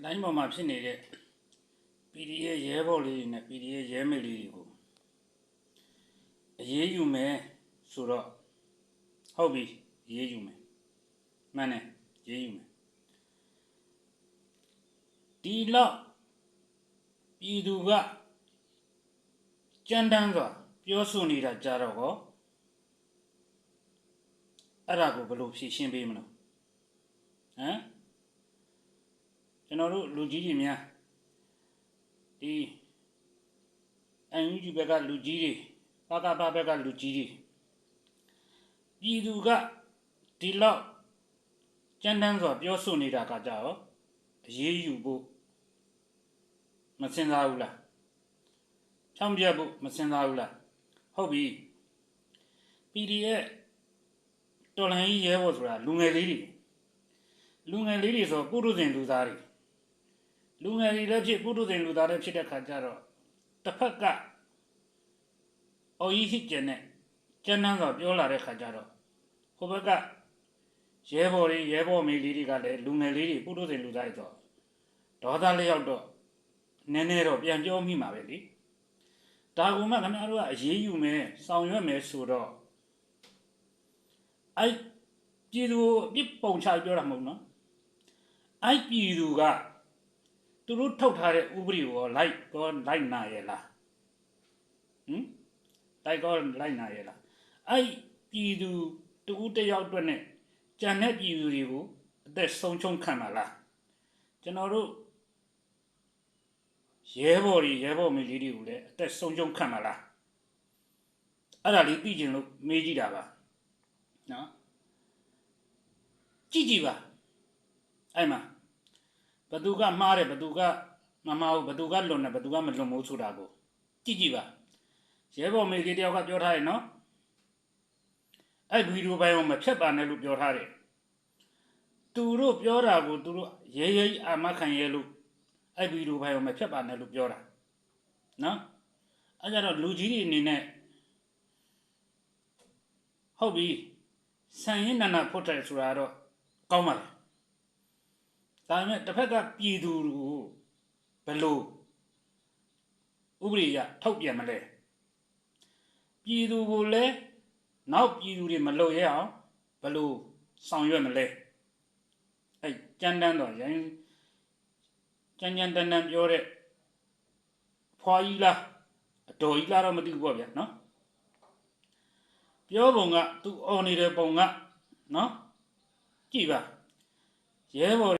လိုင်းပေါ်မှာဖြစ်နေတဲ့ PDF ရဲဘော်လေးတွေနဲ့ PDF ရဲမေလေးတွေကိုအရေးယူမယ်ဆိုတော့ဟုတ်ပြီအရေးယူမယ်မှန်တယ်အရေးယူမယ်ဒီလောက်ပြည်သူကကြမ်းတမ်းစွာပြောဆိုနေတာကြတော့ကောအဲ့ဒါကိုဘယ်လိုဖြေရှင်းပေးမလို့ဟမ်ကျွန်တော်တို့လူကြီးတွေများဒီအန်ယူဂျီဘက်ကလူကြီးတွေပါကပါဘက်ကလူကြီးတွေပြည်သူကဒီလောက်ကြမ်းတမ်းစွာပြောဆိုနေတာကကြတော့အရေးယူဖို့မစင်စားဘူးလားဖြောင်းပြဖို့မစင်စားဘူးလားဟုတ်ပြီ PDF တော်လိုင်းကြီးရဲဘော်ဆိုတာလူငယ်လေးတွေဆိုပုထုဇဉ်လူသားတွေလူငယ်တွေလည်းဖြစ်ပုထုဇဉ်လူသားတွေဖြစ်တဲ့ခါကျတော့တစ်ဖက်ကအော်ကြီးဟစ်ကျန်နဲ့ကျန်းနှန်းစွာပြောလာတဲ့ခါကျတော့ဟိုဘက်ကရဲဘော်မေလေးတွေကလည်းလူငယ်လေးတွေပုထုဇဉ်လူသားတွေဆိုဒေါသလေးရောက်တော့နည်းနည်းတော့ပြန်ပြောမိမှာပဲလေဒါကမှခင်ဗျားတို့ကအရေးယူမယ်ဆောင်ရွက်မယ်ဆိုတော့အဲ့ပြည်သူအပြစ်ပုံချပြောတာမဟုတ်နော်အဲ့ပြည်သူကသူတို့ထုတ်ထားတဲ့ဥပဒေကိုလိုက်နာရဲ့လားလိုက်နာရဲ့လားအဲ့ပြည်သူတူတယောက်အတွက်နဲ့ကြံတဲ့ပြည်သူတွေကိုအသက်ဆုံးရှုံးခံပါလားကျွန်တော်တို့ရဲဘော်မေလေးတွေကိုလည်းအသက်ဆုံးရှုံးခံပါလားအဲ့ဒါလေးသိချင်လို့မေးကြည့်တာပါနော်ကြည့်ပါအဲ့မှာဘသူကမှားတယ်ဘသူကမမှားဘူးဘသူကလွန်တယ်ဘသူကမလွန်ဘူးဆိုတာကိုကြည့်ပါရဲဘော်မေလေးတယောက်ကပြောထားတယ်နော်အဲ့ဗီဒီယိုပိုင်းကိုမဖြတ်ပါနဲ့လို့ပြောထားတယ်သူတို့ပြောတာကိုသူတို့ရဲအာမခံရဲလို့အဲ့ဗီဒီယိုပိုင်းကိုမဖြတ်ပါနဲ့လို့ပြောတာနော်အဲ့ကြတော့လူကြီးတွေအနေနဲ့ဟုတ်ပြီဆန်ရင်နာဖွတ်တယ်ဆိုတာတော့ကောင်းပါလားဒါပေမဲ့တစ်ဖက်ကပြည်သူကိုဘယ်လိုဥပဒေရထုတ်ပြန်မလဲပြည်သူကိုလည်းနောက်ပြည်သူတွေမလုပ်ရအောင်ဘယ်လိုဆောင်ရွက်မလဲအဲ့ကြမ်းတမ်းတော့ကြမ်းတမ်းပြောတဲ့ဖွာကြီးလားအတော်ကြီးလားတော့မသိဘူးပေါ့ဗျာနော်ပြောပုံကသူအော်နေတဲ့ပုံကနော်ကြည့်ပါရဲဘော်